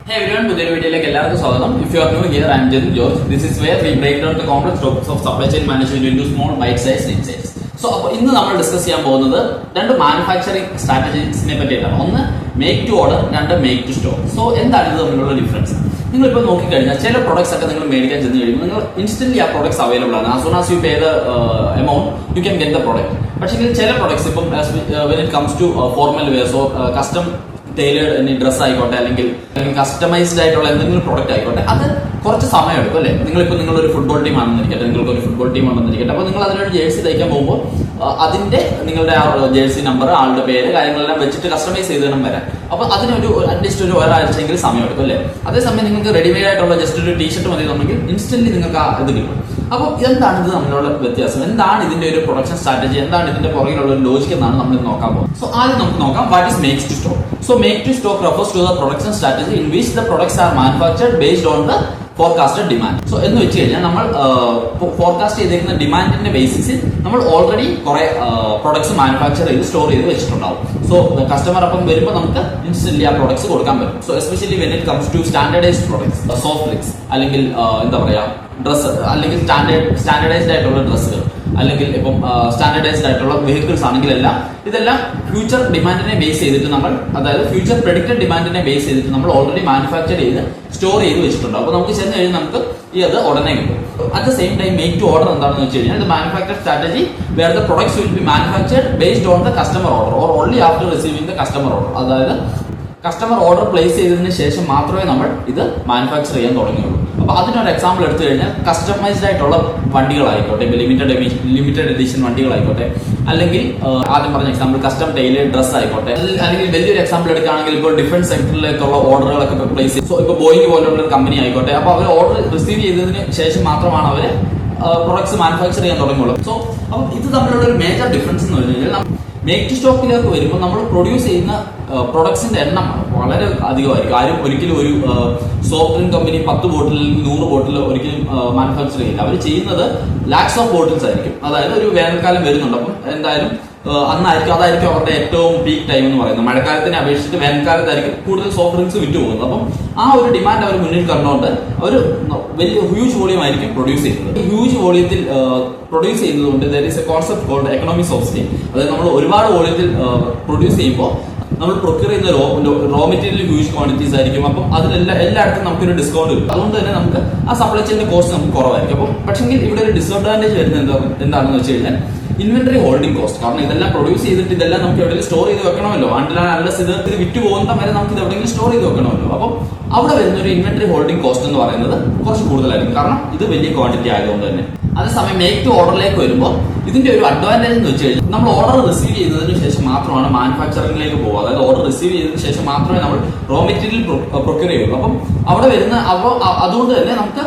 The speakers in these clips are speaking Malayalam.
Hey everyone, പുതിയൊരു വീഡിയോയിലേക്ക് എല്ലാവർക്കും സ്വാഗതം. If you are new here, I am Jithin George. This is where we break down the complex topics of supply chain management into small bite-sized insights. So, അപ്പോൾ ഇന്ന് നമ്മൾ ഡിസ്കസ് ചെയ്യാൻ പോകുന്നത് രണ്ട് മാനുഫാക്ചറിംഗ് സ്ട്രാറ്റജീസിനെ പറ്റിയിട്ടാണ്. ഒന്ന് മേക്ക് ടു ഓർഡർ, രണ്ട് മേക്ക് ടു സ്റ്റോക്ക്. സോ എന്താണ് ഇത് തമ്മിലുള്ള ഡിഫറൻസ്? നിങ്ങളിപ്പോൾ നോക്കിക്കഴിഞ്ഞാൽ ചില പ്രൊഡക്ട്സ് ഒക്കെ നിങ്ങൾ മേടിക്കാൻ ചെന്ന് കഴിയുമ്പോൾ നിങ്ങൾ ഇൻസ്റ്റന്റ്ലി ആ പ്രൊഡക്ട്സ് അവൈലബിൾ ആണ്. As soon as you pay the amount you can get the product. പക്ഷേ ചില പ്രൊഡക്ട്സ് ഇപ്പം when it comes to formal wears or custom tailored dress ആയിക്കോട്ടെ അല്ലെങ്കിൽ കസ്റ്റമൈസ്ഡ് ആയിട്ടുള്ള എന്തെങ്കിലും പ്രോഡക്റ്റ് ആയിക്കോട്ടെ, അത് കുറച്ച് സമയം എടുക്കും അല്ലേ. നിങ്ങളൊരു ഫുട്ബോൾ ടീം ആണെന്നിരിക്കട്ടെ, നിങ്ങൾക്ക് ഒരു ഫുട്ബോൾ ടീം ഉണ്ടെന്നിരിക്കട്ടെ, അപ്പോൾ നിങ്ങൾ അതിനൊരു ജേഴ്സി തയ്ക്കാൻ പോകുമ്പോൾ അതിന്റെ നിങ്ങളുടെ ആ ജേഴ്സി നമ്പർ, ആളുടെ പേര്, കാര്യങ്ങളെല്ലാം വെച്ചിട്ട് കസ്റ്റമൈസ് ചെയ്ത് വേണം വരാൻ. അപ്പോൾ അതിനൊരു അറ്റ്ലീസ്റ്റ് ഒരു ഒരാഴ്ചയെങ്കിലും സമയം എടുക്കും അല്ലേ. അതേസമയം നിങ്ങൾക്ക് റെഡിമെയ്ഡ് ആയിട്ടുള്ള ജസ്റ്റ് ഒരു ടീഷർട്ട് മതി എന്നുണ്ടെങ്കിൽ ഇൻസ്റ്റന്റ്ലി നിങ്ങൾക്ക് ആ ഇത് കിട്ടും. അപ്പോൾ എന്താണ് ഇത് തമ്മിലുള്ള വ്യത്യാസം, എന്താണ് ഇതിന്റെ ഒരു പ്രൊഡക്ഷൻ സ്ട്രാറ്റജി, എന്താണ് ഇതിന്റെ പുറകിലുള്ള ഒരു ലോജിക് എന്നാണ് നമ്മൾ നോക്കാൻ പോകുന്നത്. സോ ആദ്യം നമുക്ക് നോക്കാം what is makes to stock. So make to stock refers to the production strategy in which the products are manufactured based on the forecasted demand. So എന്ന് വെച്ച് കഴിഞ്ഞാൽ നമ്മൾ ഫോർകാസ്റ്റ് ചെയ്തിരിക്കുന്ന ഡിമാൻഡിന്റെ ബേസിസിൽ നമ്മൾ ഓൾറെഡി കുറെ പ്രൊഡക്ട്സ് മാനുഫാക്ചർ ചെയ്ത് സ്റ്റോർ ചെയ്ത് വെച്ചിട്ടുണ്ടാവും. സോ കസ്റ്റമർ അപ്പം വരുമ്പോൾ നമുക്ക് ഇൻസ്റ്റന്റ്ലി ആ പ്രൊഡക്ട്സ് കൊടുക്കാൻ പറ്റും. So especially when it comes to standardised products, soft licks അല്ലെങ്കിൽ എന്താ പറയാ ഡ്രസ്സ്, അല്ലെങ്കിൽ സ്റ്റാൻഡേർഡൈസ്ഡ് ആയിട്ടുള്ള ഡ്രസ്സുകൾ, അല്ലെങ്കിൽ ഇപ്പം സ്റ്റാൻഡേർഡൈസ്ഡ് ആയിട്ടുള്ള വെഹിക്കിൾസ് ആണെങ്കിലെല്ലാം ഇതെല്ലാം ഫ്യൂച്ചർ ഡിമാൻഡിനെ ബേസ് ചെയ്തിട്ട് നമ്മൾ, അതായത് ഫ്യൂച്ചർ പ്രെഡിക്റ്റഡ് ഡിമാൻഡിനെ ബേസ് ചെയ്തിട്ട് നമ്മൾ ഓൾറെഡി മാനുഫാക്ചർ ചെയ്ത് സ്റ്റോർ ചെയ്ത് വെച്ചിട്ടുണ്ട്. അപ്പോൾ നമുക്ക് ചെന്ന് കഴിഞ്ഞാൽ നമുക്ക് അത് ഉടനെ കിട്ടും. At the same time make to order എന്താണെന്ന് വെച്ച് കഴിഞ്ഞാൽ ഇത് manufacture strategy where the products will be manufactured based on the customer order or only after receiving the customer order. അതായത് കസ്റ്റമർ ഓർഡർ പ്ലേസ് ചെയ്തതിന് ശേഷം മാത്രമേ നമ്മൾ ഇത് മാനുഫാക്ചർ ചെയ്യാൻ തുടങ്ങിയുള്ളൂ. അപ്പൊ അതിനൊരു എക്സാമ്പിൾ എടുത്തു കഴിഞ്ഞാൽ കസ്റ്റമൈസ്ഡ് ആയിട്ടുള്ള വണ്ടികളായിക്കോട്ടെ, ലിമിറ്റഡ് എഡിഷൻ വണ്ടികളായിക്കോട്ടെ, അല്ലെങ്കിൽ ആദ്യം പറഞ്ഞ എക്സാമ്പിൾ കസ്റ്റം ടൈലേർഡ് ഡ്രസ് ആയിക്കോട്ടെ, അല്ലെങ്കിൽ വലിയൊരു എക്സാമ്പിൾ എടുക്കുകയാണെങ്കിൽ ഇപ്പോൾ ഡിഫറൻസ് സെക്ടറിലേക്കുള്ള ഓർഡറുകളൊക്കെ പ്ലേസ് ചെയ്യും. സോ ഇപ്പോൾ ബോയിങ് പോലുള്ള ഒരു കമ്പനി ആയിക്കോട്ടെ, അപ്പോൾ അവർ ഓർഡർ റിസീവ് ചെയ്തതിന് ശേഷം മാത്രമാണ് അവർ പ്രൊഡക്ട്സ് മാനുഫാക്ചർ ചെയ്യാൻ തുടങ്ങുള്ളൂ. സോ അപ്പം ഇത് തമ്മിലുള്ള ഒരു മേജർ ഡിഫറൻസ് എന്ന് പറഞ്ഞു കഴിഞ്ഞാൽ മേക്ക് ടു സ്റ്റോക്കിലേക്ക് വരുമ്പോൾ നമ്മൾ പ്രൊഡ്യൂസ് ചെയ്യുന്ന പ്രൊഡക്ട്സിന്റെ എണ്ണം വളരെ അധികമായിരിക്കും. ആരും ഒരിക്കലും ഒരു സോഫ്റ്റ് ഡ്രിങ്ക് കമ്പനി 10 ബോട്ടിൽ 100 ബോട്ടിൽ ഒരിക്കലും മാനുഫാക്ചർ ചെയ്യില്ല. അവർ ചെയ്യുന്നത് ലാക്സ് ഓഫ് ബോട്ടിൽസ് ആയിരിക്കും. അതായത് ഒരു വേനൽക്കാലം വരുന്നുണ്ട്, അപ്പം എന്തായാലും അതായിരിക്കും അവരുടെ ഏറ്റവും പീക്ക് ടൈം എന്ന് പറയുന്നത്. മഴക്കാലത്തിനെ അപേക്ഷിച്ചിട്ട് വേനൽക്കാലത്തായിരിക്കും കൂടുതൽ സോഫ്റ്റ് ഡ്രിങ്ക്സ് വിറ്റ് പോകുന്നത്. അപ്പം ആ ഒരു ഡിമാൻഡ് അവർ മുന്നിൽ കണ്ടുകൊണ്ട് അവർ വലിയ ഹ്യൂജ് വോളിയം ആയിരിക്കും പ്രൊഡ്യൂസ് ചെയ്യുന്നത്. ഹ്യൂജ് വോളിയത്തിൽ പ്രൊഡ്യൂസ് ചെയ്യുന്നതുകൊണ്ട് there is a concept called economics of scale. അതായത് നമ്മൾ ഒരുപാട് വോളിയത്തിൽ പ്രൊഡ്യൂസ് ചെയ്യുമ്പോൾ നമ്മൾ പ്രൊക്യൂർ ചെയ്യുന്ന റോ മെറ്റീരിയൽ ഹ്യൂജ് ക്വാണ്ടിറ്റീസ് ആയിരിക്കും. അപ്പം എല്ലായിടത്തും നമുക്കൊരു ഡിസ്കൗണ്ട് കിട്ടും. അതുകൊണ്ട് തന്നെ നമുക്ക് ആ സപ്ലൈ ചെയിന്റെ കോസ്റ്റ് നമുക്ക് കുറവായിരിക്കും. അപ്പം പക്ഷെങ്കിൽ ഇവിടെ ഒരു ഡിസ്അഡ്വാൻറ്റേജ് വരുന്നത് എന്താണെന്ന് വെച്ച് കഴിഞ്ഞാൽ ഇൻവെന്ററി ഹോൾഡിംഗ് കോസ്റ്റ്. കാരണം ഇതെല്ലാം പ്രൊഡ്യൂസ് ചെയ്തിട്ട് ഇതെല്ലാം നമുക്ക് എവിടെയെങ്കിലും സ്റ്റോർ ചെയ്ത് വെക്കണമല്ലോ. അൺലെസ് ഇത് വിറ്റ് പോകുന്ന വരെ നമുക്ക് ഇത് എവിടെയെങ്കിലും സ്റ്റോർ ചെയ്ത് വെക്കണമല്ലോ. അപ്പം അവിടെ വരുന്ന ഒരു ഇൻവെന്ററി ഹോൾഡിംഗ് കോസ്റ്റ് എന്ന് പറയുന്നത് കുറച്ച് കൂടുതലായിരിക്കും, കാരണം ഇത് വലിയ ക്വാണ്ടിറ്റി ആയതുകൊണ്ട് തന്നെ. അതേസമയം മേക്ക് ടു ഓർഡറിലേക്ക് വരുമ്പോൾ ഇതിന്റെ ഒരു അഡ്വാൻറ്റേജ് എന്ന് വെച്ച് കഴിഞ്ഞാൽ നമ്മൾ ഓർഡർ റിസീവ് ചെയ്തതിനു ശേഷം മാത്രമാണ് മാനുഫാക്ചറിംഗിലേക്ക് പോകുക. അതായത് ഓർഡർ റിസീവ് ചെയ്തതിനു ശേഷം മാത്രമേ നമ്മൾ റോ മെറ്റീരിയൽ പ്രൊക്യൂർ ചെയ്യുള്ളൂ. അപ്പം അവിടെ വരുന്ന അതുകൊണ്ട് തന്നെ നമുക്ക്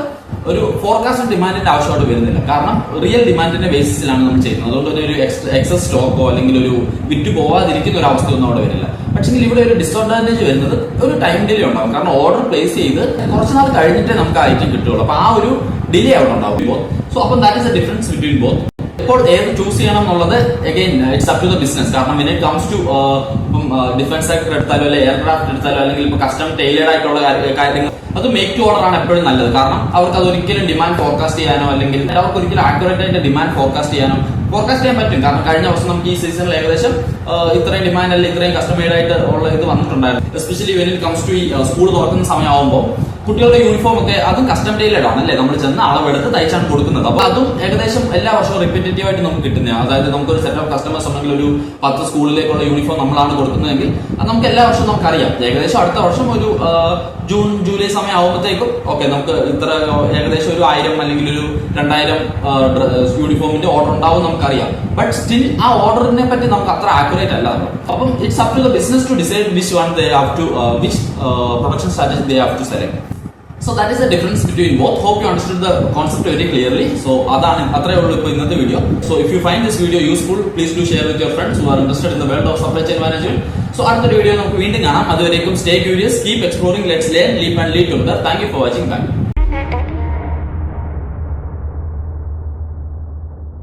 ഒരു ഫോർകാസ്റ്റ് ഡിമാൻഡിന്റെ ആവശ്യമായിട്ട് വരുന്നില്ല, കാരണം റിയൽ ഡിമാൻഡിന്റെ ബേസിസിലാണ് നമ്മൾ ചെയ്യുന്നത്. അതുകൊണ്ട് തന്നെ ഒരു എക്സസ് സ്റ്റോക്കോ അല്ലെങ്കിൽ ഒരു വിറ്റ് പോവാതിരിക്കുന്ന ഒരു അവസ്ഥയൊന്നും അവിടെ വരില്ല. പക്ഷേ ഇവിടെ ഒരു ഡിസ്അഡ്വാൻറ്റേജ് വരുന്നത് ഒരു ടൈം ഡിലേ ഉണ്ടാവും. കാരണം ഓർഡർ പ്ലേസ് ചെയ്ത് കുറച്ച് നാൾ കഴിഞ്ഞിട്ടേ നമുക്ക് ഐറ്റം കിട്ടുള്ളൂ. അപ്പൊ ആ ഒരു ഡിലേ അവിടെ ഉണ്ടാവും. സോ അപ്പം that is a difference between both. ഇപ്പോൾ ഏത് ചൂസ് ചെയ്യണം എന്നുള്ളത് again it's up to the business. കാരണം വെൻ ഇറ്റ് കംസ് ടു ഇപ്പം ഡിഫൻസ് സെക്ടർ എടുത്താലോ അല്ലെങ്കിൽ എയർക്രാഫ്റ്റ് എടുത്താലോ അല്ലെങ്കിൽ ഇപ്പൊ കസ്റ്റം ടൈലേർഡ് ആയിട്ടുള്ള കാര്യങ്ങൾ, അത് മേക്ക് ടു ഓർഡർ ആണ് എപ്പോഴും നല്ലത്. കാരണം അവർക്ക് അത് ഒരിക്കലും ഡിമാൻഡ് ഫോർകാസ്റ്റ് ചെയ്യാനോ അല്ലെങ്കിൽ അവർക്ക് ഒരിക്കലും ആക്യുറേറ്റ് ആയിട്ട് ഡിമാൻഡ് ഫോർകാസ്റ്റ് ചെയ്യാൻ പറ്റും. കാരണം കഴിഞ്ഞ വർഷം നമുക്ക് ഈ സീസണിൽ ഏകദേശം ഇത്രയും ഡിമാൻഡ് അല്ലെങ്കിൽ ഇത്രയും കസ്റ്റമൈഡ് ആയിട്ട് ഉള്ള ഇത് വന്നിട്ടുണ്ടായിരുന്നു. Especially when it comes to ഈ സ്കൂൾ തുറക്കുന്ന സമയമാകുമ്പോൾ കുട്ടികളുടെ യൂണിഫോം ഒക്കെ അതും കസ്റ്റം ടൈലേർഡ് ആണ് അല്ലേ, നമ്മൾ ചെന്ന് അളവെടുത്ത് തയ്ച്ചാണ് കൊടുക്കുന്നത്. അപ്പൊ അതും ഏകദേശം എല്ലാ വർഷവും റിപ്പീറ്റേറ്റീവ് ആയിട്ട് നമുക്ക് കിട്ടുന്നത്. അതായത് നമുക്കൊരു സെറ്റ് ഓഫ് കസ്റ്റമേഴ്സ് ഉണ്ടെങ്കിൽ ഒരു 10 സ്കൂളിലേക്കുള്ള യൂണിഫോം നമ്മളാണ് കൊടുക്കുന്നതെങ്കിൽ അത് നമുക്ക് എല്ലാ വർഷവും നമുക്കറിയാം. ഏകദേശം അടുത്ത വർഷം ഒരു ജൂൺ ജൂലൈ സമയം ആകുമ്പോഴത്തേക്കും ഓക്കെ നമുക്ക് ഇത്ര ഏകദേശം ഒരു 1000 അല്ലെങ്കിൽ ഒരു 2000 യൂണിഫോമിന്റെ ഓർഡർ ഉണ്ടാവും നമുക്കറിയാം. ബട്ട് സ്റ്റിൽ ആ ഓർഡറിനെ പറ്റി നമുക്ക് അത്ര ആക്യുറേറ്റ് അല്ല. അപ്പം it's up to the business to decide which one they have to which production strategy they have to select. So that is the difference between both. Hope you understood the concept very clearly. So അത്രേ ഉള്ളൂ ഇപ്പോൾ ഇന്നത്തെ video. So if you find this video useful, please do share with your friends who are interested in the world of supply chain management. So അടുത്ത വീഡിയോ നമുക്ക് വീണ്ടും കാണാം. അതുവരേക്കും stay curious, keep exploring, let's learn, leap and lead together. Thank you for watching. Bye.